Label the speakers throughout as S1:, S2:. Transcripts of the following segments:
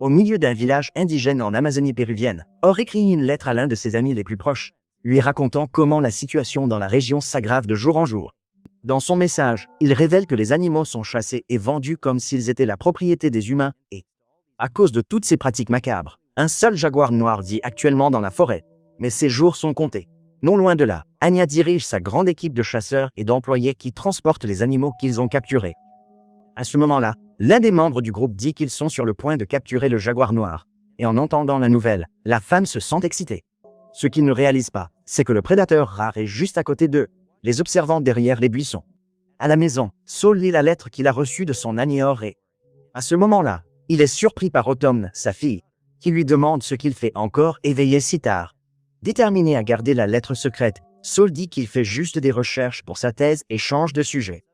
S1: au milieu d'un village indigène en Amazonie péruvienne, Or écrit une lettre à l'un de ses amis les plus proches, lui racontant comment la situation dans la région s'aggrave de jour en jour. Dans son message, il révèle que les animaux sont chassés et vendus comme s'ils étaient la propriété des humains et, à cause de toutes ces pratiques macabres, un seul jaguar noir vit actuellement dans la forêt. Mais ses jours sont comptés. Non loin de là, Anya dirige sa grande équipe de chasseurs et d'employés qui transportent les animaux qu'ils ont capturés. À ce moment-là, l'un des membres du groupe dit qu'ils sont sur le point de capturer le jaguar noir. Et en entendant la nouvelle, la femme se sent excitée. Ce qu'ils ne réalisent pas, c'est que le prédateur rare est juste à côté d'eux, les observant derrière les buissons. À la maison, Saul lit la lettre qu'il a reçue de son ami Or et, à ce moment-là, il est surpris par Autumn, sa fille, qui lui demande ce qu'il fait encore éveillé si tard. Déterminé à garder la lettre secrète, Saul dit qu'il fait juste des recherches pour sa thèse et change de sujet.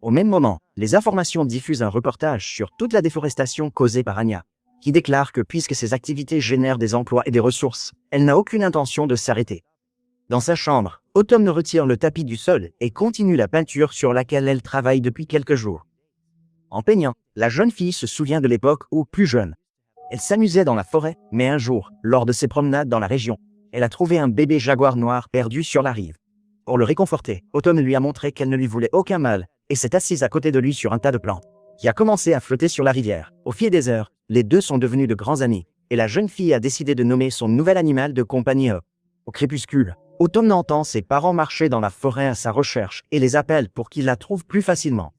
S1: Au même moment, les informations diffusent un reportage sur toute la déforestation causée par Anya, qui déclare que puisque ses activités génèrent des emplois et des ressources, elle n'a aucune intention de s'arrêter. Dans sa chambre, Autumn retire le tapis du sol et continue la peinture sur laquelle elle travaille depuis quelques jours. En peignant, la jeune fille se souvient de l'époque où, plus jeune, elle s'amusait dans la forêt, mais un jour, lors de ses promenades dans la région, elle a trouvé un bébé jaguar noir perdu sur la rive. Pour le réconforter, Autumn lui a montré qu'elle ne lui voulait aucun mal et s'est assise à côté de lui sur un tas de plantes, qui a commencé à flotter sur la rivière. Au fil des heures, les deux sont devenus de grands amis, et la jeune fille a décidé de nommer son nouvel animal de compagnie Up. Au crépuscule, Autumn entend ses parents marcher dans la forêt à sa recherche et les appelle pour qu'ils la trouvent plus facilement.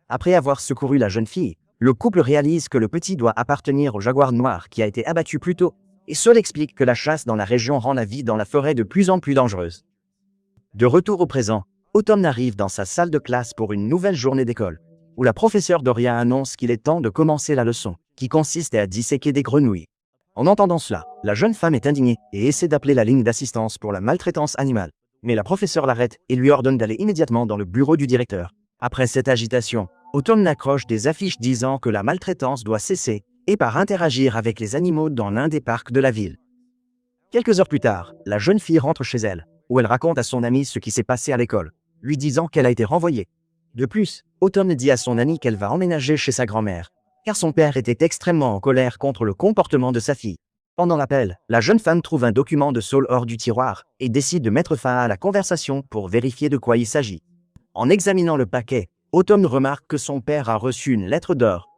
S1: Après avoir secouru la jeune fille, le couple réalise que le petit doit appartenir au jaguar noir qui a été abattu plus tôt, et Saul explique que la chasse dans la région rend la vie dans la forêt de plus en plus dangereuse. De retour au présent, Autumn arrive dans sa salle de classe pour une nouvelle journée d'école, où la professeure Doria annonce qu'il est temps de commencer la leçon, qui consiste à disséquer des grenouilles. En entendant cela, la jeune femme est indignée et essaie d'appeler la ligne d'assistance pour la maltraitance animale. Mais la professeure l'arrête et lui ordonne d'aller immédiatement dans le bureau du directeur. Après cette agitation, Autumn accroche des affiches disant que la maltraitance doit cesser et par interagir avec les animaux dans l'un des parcs de la ville. Quelques heures plus tard, la jeune fille rentre chez elle, où elle raconte à son amie ce qui s'est passé à l'école, lui disant qu'elle a été renvoyée. De plus, Autumn dit à son amie qu'elle va emménager chez sa grand-mère, car son père était extrêmement en colère contre le comportement de sa fille. Pendant l'appel, la jeune femme trouve un document de Saul hors du tiroir et décide de mettre fin à la conversation pour vérifier de quoi il s'agit. En examinant le paquet, Autumn remarque que son père a reçu une lettre d'Or,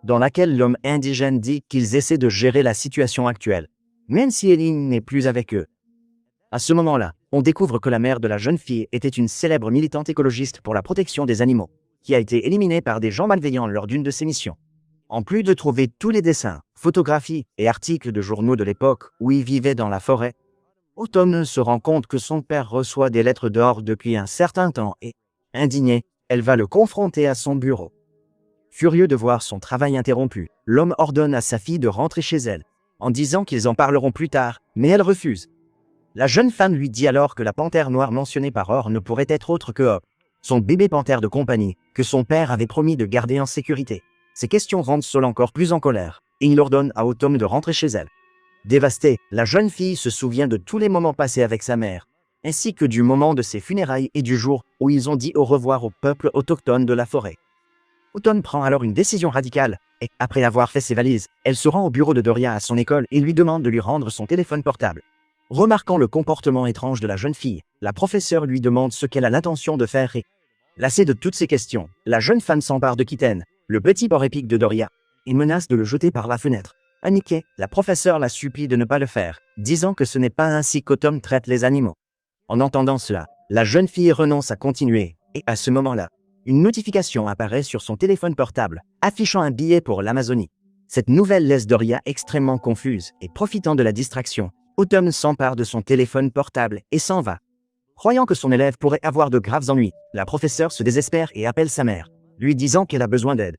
S1: dans laquelle l'homme indigène dit qu'ils essaient de gérer la situation actuelle, même si Eileen n'est plus avec eux. À ce moment-là, on découvre que la mère de la jeune fille était une célèbre militante écologiste pour la protection des animaux, qui a été éliminée par des gens malveillants lors d'une de ses missions. En plus de trouver tous les dessins, photographies et articles de journaux de l'époque où il vivait dans la forêt, Autumn se rend compte que son père reçoit des lettres d'Or depuis un certain temps et, indignée, elle va le confronter à son bureau. Furieux de voir son travail interrompu, l'homme ordonne à sa fille de rentrer chez elle, en disant qu'ils en parleront plus tard, mais elle refuse. La jeune femme lui dit alors que la panthère noire mentionnée par Or ne pourrait être autre que Hop, son bébé panthère de compagnie, que son père avait promis de garder en sécurité. Ces questions rendent Saul encore plus en colère, et il ordonne à Autumn de rentrer chez elle. Dévastée, la jeune fille se souvient de tous les moments passés avec sa mère, ainsi que du moment de ses funérailles et du jour où ils ont dit au revoir au peuple autochtone de la forêt. Autumn prend alors une décision radicale, et, après avoir fait ses valises, elle se rend au bureau de Doria à son école et lui demande de lui rendre son téléphone portable. Remarquant le comportement étrange de la jeune fille, la professeure lui demande ce qu'elle a l'intention de faire et, lassée de toutes ces questions, la jeune femme s'empare de Kitten, le petit porc épic de Doria, et menace de le jeter par la fenêtre. Paniquée, la professeure la supplie de ne pas le faire, disant que ce n'est pas ainsi qu'Autumn traite les animaux. En entendant cela, la jeune fille renonce à continuer, et à ce moment-là, une notification apparaît sur son téléphone portable, affichant un billet pour l'Amazonie. Cette nouvelle laisse Doria extrêmement confuse, et profitant de la distraction, Autumn s'empare de son téléphone portable et s'en va. Croyant que son élève pourrait avoir de graves ennuis, la professeure se désespère et appelle sa mère, lui disant qu'elle a besoin d'aide.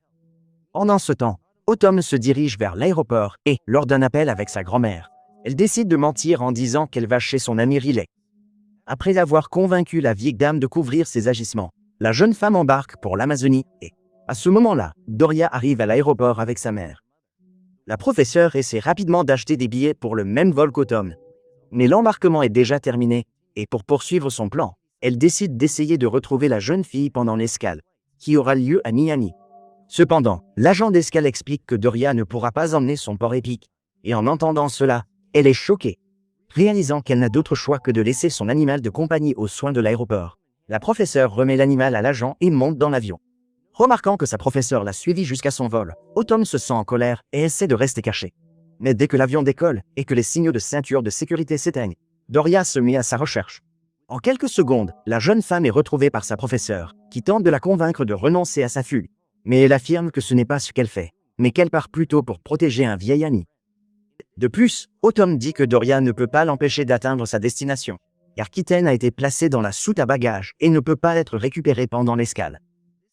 S1: Pendant ce temps, Autumn se dirige vers l'aéroport et, lors d'un appel avec sa grand-mère, elle décide de mentir en disant qu'elle va chez son ami Riley. Après avoir convaincu la vieille dame de couvrir ses agissements, la jeune femme embarque pour l'Amazonie et, à ce moment-là, Doria arrive à l'aéroport avec sa mère. La professeure essaie rapidement d'acheter des billets pour le même vol qu'Autumn. Mais l'embarquement est déjà terminé, et pour poursuivre son plan, elle décide d'essayer de retrouver la jeune fille pendant l'escale, qui aura lieu à Miami. Cependant, l'agent d'escale explique que Doria ne pourra pas emmener son port épique, et en entendant cela, elle est choquée. Réalisant qu'elle n'a d'autre choix que de laisser son animal de compagnie aux soins de l'aéroport, la professeure remet l'animal à l'agent et monte dans l'avion. Remarquant que sa professeure l'a suivi jusqu'à son vol, Autumn se sent en colère et essaie de rester cachée. Mais dès que l'avion décolle et que les signaux de ceinture de sécurité s'éteignent, Doria se met à sa recherche. En quelques secondes, la jeune femme est retrouvée par sa professeure, qui tente de la convaincre de renoncer à sa fugue. Mais elle affirme que ce n'est pas ce qu'elle fait, mais qu'elle part plutôt pour protéger un vieil ami. De plus, Autumn dit que Doria ne peut pas l'empêcher d'atteindre sa destination, car Kitten a été placé dans la soute à bagages et ne peut pas être récupéré pendant l'escale.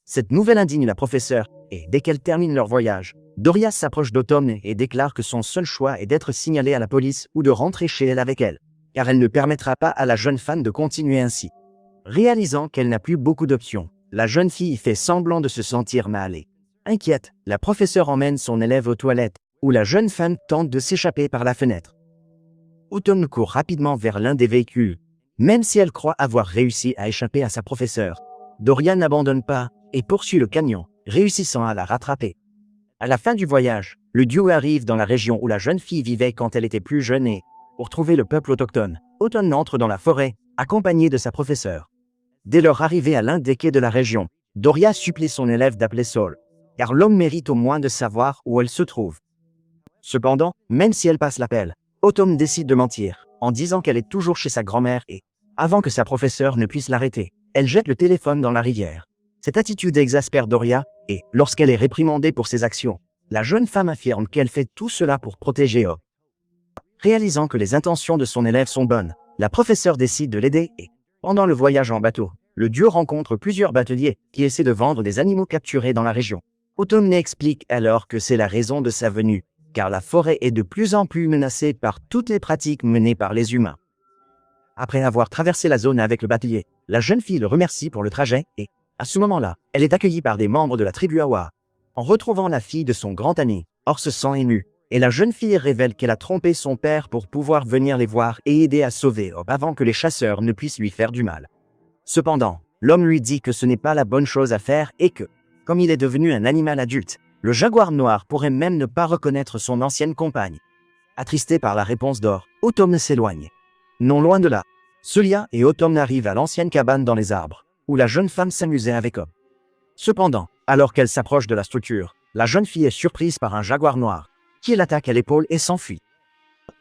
S1: Cette nouvelle indigne la professeure, et dès qu'elle termine leur voyage, Doria s'approche d'Autumn et déclare que son seul choix est d'être signalée à la police ou de rentrer chez elle avec elle, car elle ne permettra pas à la jeune femme de continuer ainsi. Réalisant qu'elle n'a plus beaucoup d'options, la jeune fille fait semblant de se sentir mal et, inquiète, la professeure emmène son élève aux toilettes, où la jeune femme tente de s'échapper par la fenêtre. Autumn court rapidement vers l'un des véhicules. Même si elle croit avoir réussi à échapper à sa professeure, Doria n'abandonne pas et poursuit le camion, réussissant à la rattraper. À la fin du voyage, le duo arrive dans la région où la jeune fille vivait quand elle était plus jeune et, pour trouver le peuple autochtone, Autumn entre dans la forêt, accompagnée de sa professeure. Dès leur arrivée à l'un des quais de la région, Doria supplie son élève d'appeler Saul, car l'homme mérite au moins de savoir où elle se trouve. Cependant, même si elle passe l'appel, Autumn décide de mentir, en disant qu'elle est toujours chez sa grand-mère et, avant que sa professeure ne puisse l'arrêter, elle jette le téléphone dans la rivière. Cette attitude exaspère Doria, et, lorsqu'elle est réprimandée pour ses actions, la jeune femme affirme qu'elle fait tout cela pour protéger Hop. Réalisant que les intentions de son élève sont bonnes, la professeure décide de l'aider et, pendant le voyage en bateau, le duo rencontre plusieurs bateliers qui essaient de vendre des animaux capturés dans la région. Autumn explique alors que c'est la raison de sa venue, car la forêt est de plus en plus menacée par toutes les pratiques menées par les humains. Après avoir traversé la zone avec le batelier, la jeune fille le remercie pour le trajet et, à ce moment-là, elle est accueillie par des membres de la tribu Awa. En retrouvant la fille de son grand ami, Or se sent émue, et la jeune fille révèle qu'elle a trompé son père pour pouvoir venir les voir et aider à sauver Hop avant que les chasseurs ne puissent lui faire du mal. Cependant, l'homme lui dit que ce n'est pas la bonne chose à faire et que, comme il est devenu un animal adulte, le jaguar noir pourrait même ne pas reconnaître son ancienne compagne. Attristé par la réponse d'Or, Autumn s'éloigne. Non loin de là, Celia et Autumn arrivent à l'ancienne cabane dans les arbres, où la jeune femme s'amusait avec Hop. Cependant, alors qu'elle s'approche de la structure, la jeune fille est surprise par un jaguar noir, qui l'attaque à l'épaule et s'enfuit.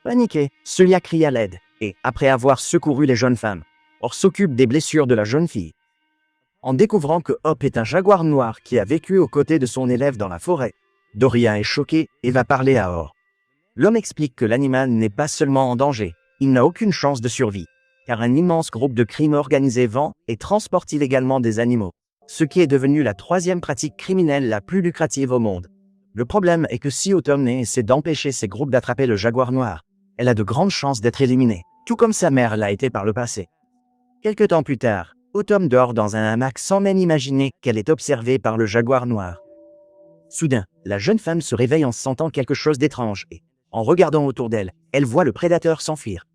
S1: Paniquée, Celia crie à l'aide, et, après avoir secouru les jeunes femmes, Or s'occupe des blessures de la jeune fille. En découvrant que Hop est un jaguar noir qui a vécu aux côtés de son élève dans la forêt, Doria est choquée et va parler à Or. L'homme explique que l'animal n'est pas seulement en danger, il n'a aucune chance de survie, car un immense groupe de crimes organisés vend et transporte illégalement des animaux, ce qui est devenu la troisième pratique criminelle la plus lucrative au monde. Le problème est que si Autumn essaie d'empêcher ces groupes d'attraper le jaguar noir, elle a de grandes chances d'être éliminée, tout comme sa mère l'a été par le passé. Quelque temps plus tard, Autumn dort dans un hamac sans même imaginer qu'elle est observée par le jaguar noir. Soudain, la jeune femme se réveille en sentant quelque chose d'étrange et, en regardant autour d'elle, elle voit le prédateur s'enfuir.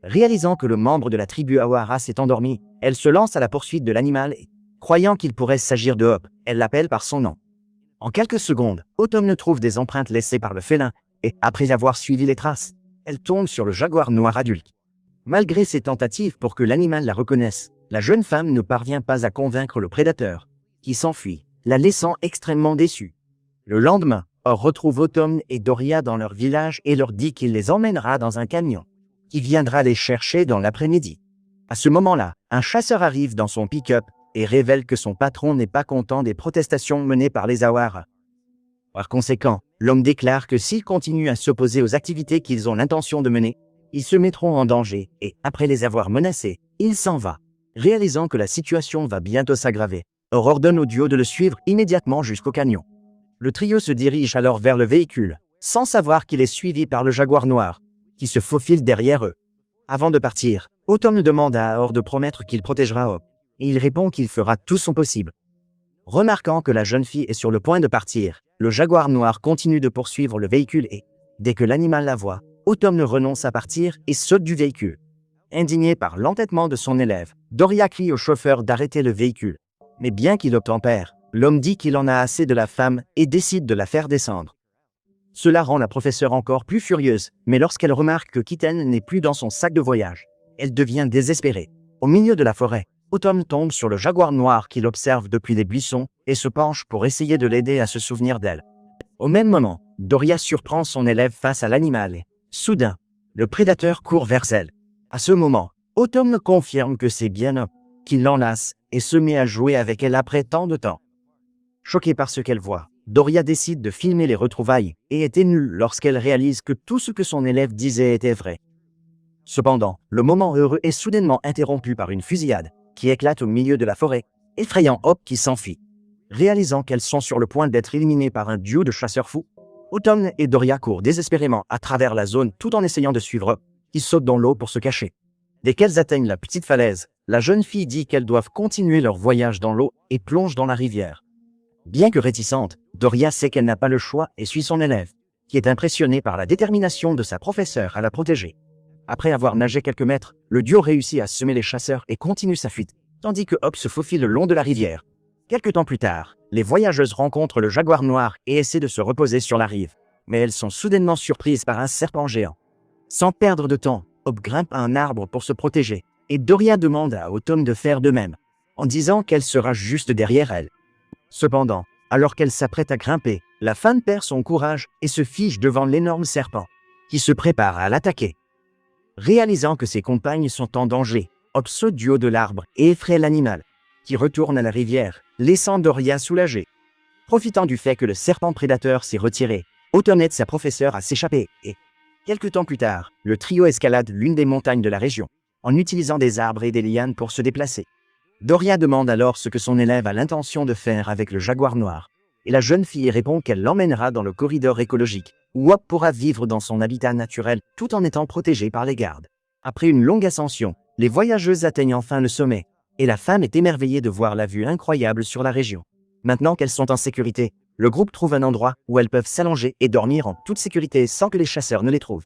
S1: Réalisant que le membre de la tribu Awara s'est endormi, elle se lance à la poursuite de l'animal et, croyant qu'il pourrait s'agir de Hop, elle l'appelle par son nom. En quelques secondes, Autumn trouve des empreintes laissées par le félin et, après avoir suivi les traces, elle tombe sur le jaguar noir adulte. Malgré ses tentatives pour que l'animal la reconnaisse, la jeune femme ne parvient pas à convaincre le prédateur, qui s'enfuit, la laissant extrêmement déçue. Le lendemain, Or retrouve Autumn et Doria dans leur village et leur dit qu'il les emmènera dans un camion, qui viendra les chercher dans l'après-midi. À ce moment-là, un chasseur arrive dans son pick-up et révèle que son patron n'est pas content des protestations menées par les Awara. Par conséquent, l'homme déclare que s'ils continuent à s'opposer aux activités qu'ils ont l'intention de mener, ils se mettront en danger et, après les avoir menacés, il s'en va. Réalisant que la situation va bientôt s'aggraver, Or ordonne au duo de le suivre immédiatement jusqu'au camion. Le trio se dirige alors vers le véhicule, sans savoir qu'il est suivi par le jaguar noir, qui se faufile derrière eux. Avant de partir, Autumn demande à Or de promettre qu'il protégera Hop, et il répond qu'il fera tout son possible. Remarquant que la jeune fille est sur le point de partir, le jaguar noir continue de poursuivre le véhicule et, dès que l'animal la voit, Autumn renonce à partir et saute du véhicule. Indignée par l'entêtement de son élève, Doria crie au chauffeur d'arrêter le véhicule. Mais bien qu'il obtempère, L'homme dit qu'il en a assez de la femme et décide de la faire descendre. Cela rend la professeure encore plus furieuse, mais lorsqu'elle remarque que Kitten n'est plus dans son sac de voyage, elle devient désespérée. Au milieu de la forêt, Autumn tombe sur le jaguar noir qu'il observe depuis les buissons et se penche pour essayer de l'aider à se souvenir d'elle. Au même moment, Doria surprend son élève face à l'animal et, soudain, le prédateur court vers elle. À ce moment, Autumn confirme que c'est bien Up qui l'enlace et se met à jouer avec elle après tant de temps. Choquée par ce qu'elle voit, Doria décide de filmer les retrouvailles et est émue lorsqu'elle réalise que tout ce que son élève disait était vrai. Cependant, le moment heureux est soudainement interrompu par une fusillade qui éclate au milieu de la forêt, effrayant Hop qui s'enfuit. Réalisant qu'elles sont sur le point d'être éliminées par un duo de chasseurs fous, Autumn et Doria courent désespérément à travers la zone tout en essayant de suivre Hop, qui saute dans l'eau pour se cacher. Dès qu'elles atteignent la petite falaise, la jeune fille dit qu'elles doivent continuer leur voyage dans l'eau et plonge dans la rivière. Bien que réticente, Doria sait qu'elle n'a pas le choix et suit son élève, qui est impressionné par la détermination de sa professeure à la protéger. Après avoir nagé quelques mètres, le duo réussit à semer les chasseurs et continue sa fuite, tandis que Hop se faufile le long de la rivière. Quelque temps plus tard, les voyageuses rencontrent le jaguar noir et essaient de se reposer sur la rive, mais elles sont soudainement surprises par un serpent géant. Sans perdre de temps, Hop grimpe à un arbre pour se protéger, et Doria demande à Autumn de faire de même, en disant qu'elle sera juste derrière elle. Cependant, alors qu'elle s'apprête à grimper, la femme perd son courage et se fige devant l'énorme serpent, qui se prépare à l'attaquer. Réalisant que ses compagnes sont en danger, Hop saute du haut de l'arbre et effraie l'animal, qui retourne à la rivière, laissant Doria soulagée. Profitant du fait que le serpent prédateur s'est retiré, Autumn aide sa professeure à s'échapper et, quelque temps plus tard, le trio escalade l'une des montagnes de la région, en utilisant des arbres et des lianes pour se déplacer. Doria demande alors ce que son élève a l'intention de faire avec le jaguar noir, et la jeune fille répond qu'elle l'emmènera dans le corridor écologique, où Hop pourra vivre dans son habitat naturel tout en étant protégé par les gardes. Après une longue ascension, les voyageuses atteignent enfin le sommet, et la femme est émerveillée de voir la vue incroyable sur la région. Maintenant qu'elles sont en sécurité, le groupe trouve un endroit où elles peuvent s'allonger et dormir en toute sécurité sans que les chasseurs ne les trouvent.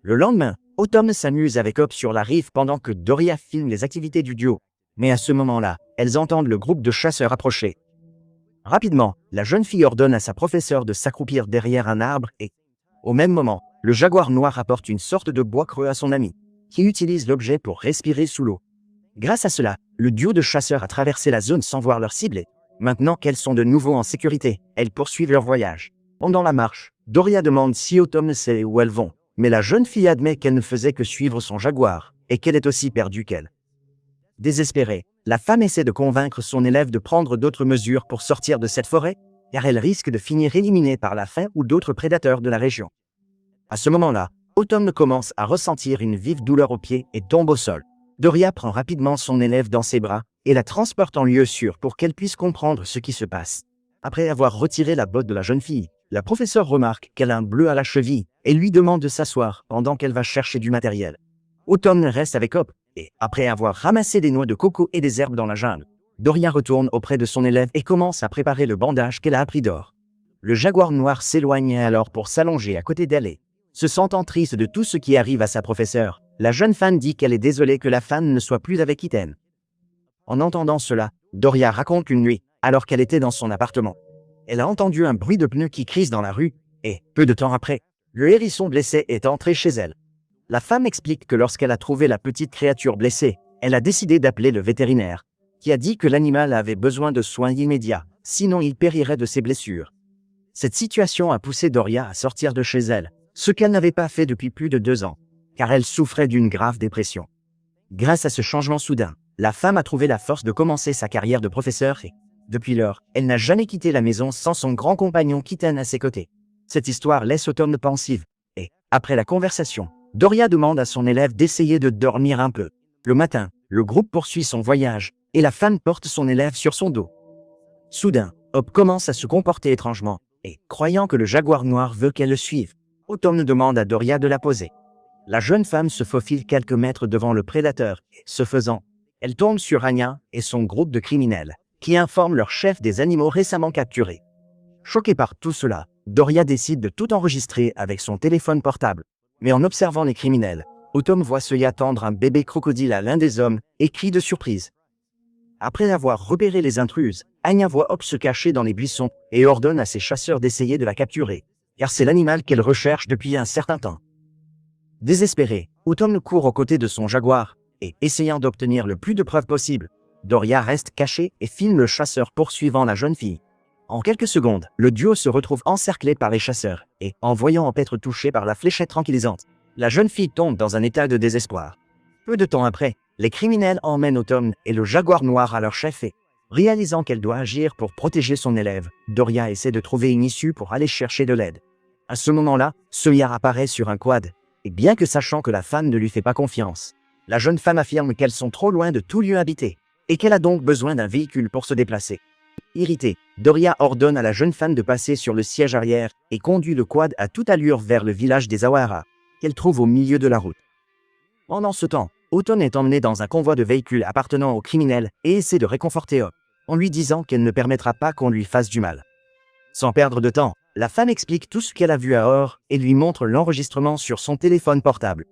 S1: Le lendemain, Autumn s'amuse avec Hop sur la rive pendant que Doria filme les activités du duo. Mais à ce moment-là, elles entendent le groupe de chasseurs approcher. Rapidement, la jeune fille ordonne à sa professeure de s'accroupir derrière un arbre et, au même moment, le jaguar noir apporte une sorte de bois creux à son ami, qui utilise l'objet pour respirer sous l'eau. Grâce à cela, le duo de chasseurs a traversé la zone sans voir leur cible et, maintenant qu'elles sont de nouveau en sécurité, elles poursuivent leur voyage. Pendant la marche, Doria demande si Autumn sait où elles vont, mais la jeune fille admet qu'elle ne faisait que suivre son jaguar, et qu'elle est aussi perdue qu'elle. Désespérée, la femme essaie de convaincre son élève de prendre d'autres mesures pour sortir de cette forêt, car elle risque de finir éliminée par la faim ou d'autres prédateurs de la région. À ce moment-là, Autumn commence à ressentir une vive douleur aux pieds et tombe au sol. Doria prend rapidement son élève dans ses bras et la transporte en lieu sûr pour qu'elle puisse comprendre ce qui se passe. Après avoir retiré la botte de la jeune fille, la professeure remarque qu'elle a un bleu à la cheville et lui demande de s'asseoir pendant qu'elle va chercher du matériel. Autumn reste avec Hop et, après avoir ramassé des noix de coco et des herbes dans la jungle, Doria retourne auprès de son élève et commence à préparer le bandage qu'elle a appris d'or. Le jaguar noir s'éloigne alors pour s'allonger à côté d'elle et, se sentant triste de tout ce qui arrive à sa professeure, la jeune femme dit qu'elle est désolée que la femme ne soit plus avec Kitten. En entendant cela, Doria raconte une nuit, alors qu'elle était dans son appartement. Elle a entendu un bruit de pneus qui crisse dans la rue, et, peu de temps après, le hérisson blessé est entré chez elle. La femme explique que lorsqu'elle a trouvé la petite créature blessée, elle a décidé d'appeler le vétérinaire, qui a dit que l'animal avait besoin de soins immédiats, sinon il périrait de ses blessures. Cette situation a poussé Doria à sortir de chez elle, ce qu'elle n'avait pas fait depuis plus de 2 ans, car elle souffrait d'une grave dépression. Grâce à ce changement soudain, la femme a trouvé la force de commencer sa carrière de professeur et, depuis lors, elle n'a jamais quitté la maison sans son grand compagnon Kitten à ses côtés. Cette histoire laisse Autumn pensive, et, après la conversation, Doria demande à son élève d'essayer de dormir un peu. Le matin, le groupe poursuit son voyage, et la femme porte son élève sur son dos. Soudain, Hop commence à se comporter étrangement, et, croyant que le jaguar noir veut qu'elle le suive, Autumn demande à Doria de la poser. La jeune femme se faufile quelques mètres devant le prédateur, et, ce faisant, elle tombe sur Anya et son groupe de criminels, qui informent leur chef des animaux récemment capturés. Choquée par tout cela, Doria décide de tout enregistrer avec son téléphone portable. Mais en observant les criminels, Autumn voit se y attendre un bébé crocodile à l'un des hommes et crie de surprise. Après avoir repéré les intruses, Anya voit Hop se cacher dans les buissons et ordonne à ses chasseurs d'essayer de la capturer, car c'est l'animal qu'elle recherche depuis un certain temps. Désespéré, Autumn court aux côtés de son jaguar, et essayant d'obtenir le plus de preuves possible, Doria reste cachée et filme le chasseur poursuivant la jeune fille. En quelques secondes, le duo se retrouve encerclé par les chasseurs, et, en voyant Hop être touché par la fléchette tranquillisante, la jeune fille tombe dans un état de désespoir. Peu de temps après, les criminels emmènent Autumn et le jaguar noir à leur chef et, réalisant qu'elle doit agir pour protéger son élève, Doria essaie de trouver une issue pour aller chercher de l'aide. À ce moment-là, Sawyer apparaît sur un quad, et bien que sachant que la femme ne lui fait pas confiance, la jeune femme affirme qu'elles sont trop loin de tout lieu habité, et qu'elle a donc besoin d'un véhicule pour se déplacer. Irritée, Doria ordonne à la jeune femme de passer sur le siège arrière et conduit le quad à toute allure vers le village des Awara, qu'elle trouve au milieu de la route. Pendant ce temps, Autumn est emmenée dans un convoi de véhicules appartenant aux criminels et essaie de réconforter Hop, en lui disant qu'elle ne permettra pas qu'on lui fasse du mal. Sans perdre de temps, la femme explique tout ce qu'elle a vu à Or et lui montre l'enregistrement sur son téléphone portable.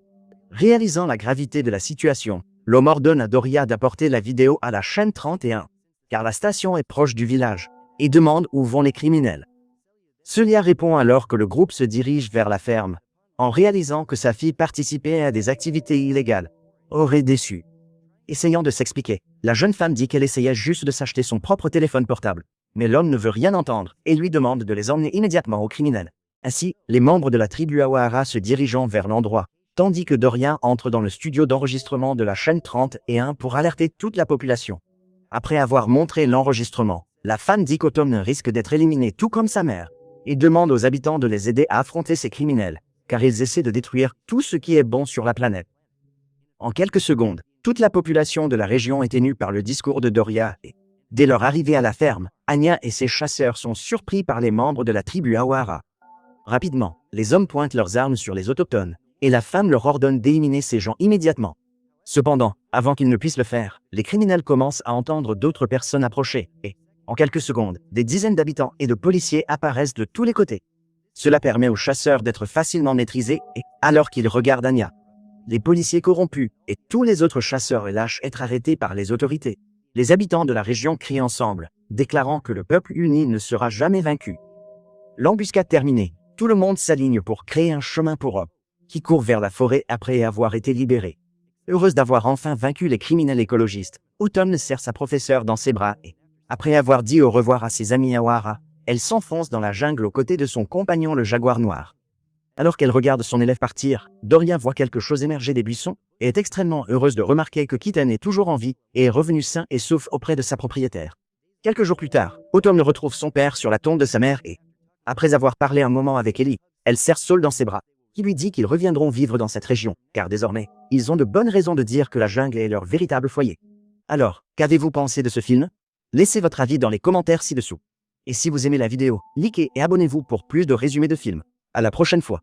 S1: Réalisant la gravité de la situation, l'homme ordonne à Doria d'apporter la vidéo à la chaîne 31, car la station est proche du village, et demande où vont les criminels. Celia répond alors que le groupe se dirige vers la ferme, en réalisant que sa fille participait à des activités illégales. Or est déçue. Essayant de s'expliquer, la jeune femme dit qu'elle essayait juste de s'acheter son propre téléphone portable, mais l'homme ne veut rien entendre et lui demande de les emmener immédiatement aux criminels. Ainsi, les membres de la tribu Awara se dirigeant vers l'endroit, tandis que Doria entre dans le studio d'enregistrement de la chaîne 31 pour alerter toute la population. Après avoir montré l'enregistrement, la femme dit qu'Autumn risque d'être éliminée tout comme sa mère, et demande aux habitants de les aider à affronter ces criminels, car ils essaient de détruire tout ce qui est bon sur la planète. En quelques secondes, toute la population de la région est émue par le discours de Doria et, dès leur arrivée à la ferme, Anya et ses chasseurs sont surpris par les membres de la tribu Awara. Rapidement, les hommes pointent leurs armes sur les autochtones, et la femme leur ordonne d'éliminer ces gens immédiatement. Cependant, avant qu'ils ne puissent le faire, les criminels commencent à entendre d'autres personnes approcher, et, en quelques secondes, des dizaines d'habitants et de policiers apparaissent de tous les côtés. Cela permet aux chasseurs d'être facilement maîtrisés, et, alors qu'ils regardent Anya, les policiers corrompus et tous les autres chasseurs et lâches être arrêtés par les autorités. Les habitants de la région crient ensemble, déclarant que le peuple uni ne sera jamais vaincu. L'embuscade terminée, tout le monde s'aligne pour créer un chemin pour Hop, qui court vers la forêt après avoir été libéré. Heureuse d'avoir enfin vaincu les criminels écologistes, Autumn serre sa professeure dans ses bras et, après avoir dit au revoir à ses amis Awara, elle s'enfonce dans la jungle aux côtés de son compagnon le jaguar noir. Alors qu'elle regarde son élève partir, Doria voit quelque chose émerger des buissons et est extrêmement heureuse de remarquer que Kitten est toujours en vie et est revenu sain et sauf auprès de sa propriétaire. Quelques jours plus tard, Autumn retrouve son père sur la tombe de sa mère et, après avoir parlé un moment avec Ellie, elle serre Saul dans ses bras, qui lui dit qu'ils reviendront vivre dans cette région, car désormais, ils ont de bonnes raisons de dire que la jungle est leur véritable foyer. Alors, qu'avez-vous pensé de ce film? Laissez votre avis dans les commentaires ci-dessous. Et si vous aimez la vidéo, likez et abonnez-vous pour plus de résumés de films. À la prochaine fois.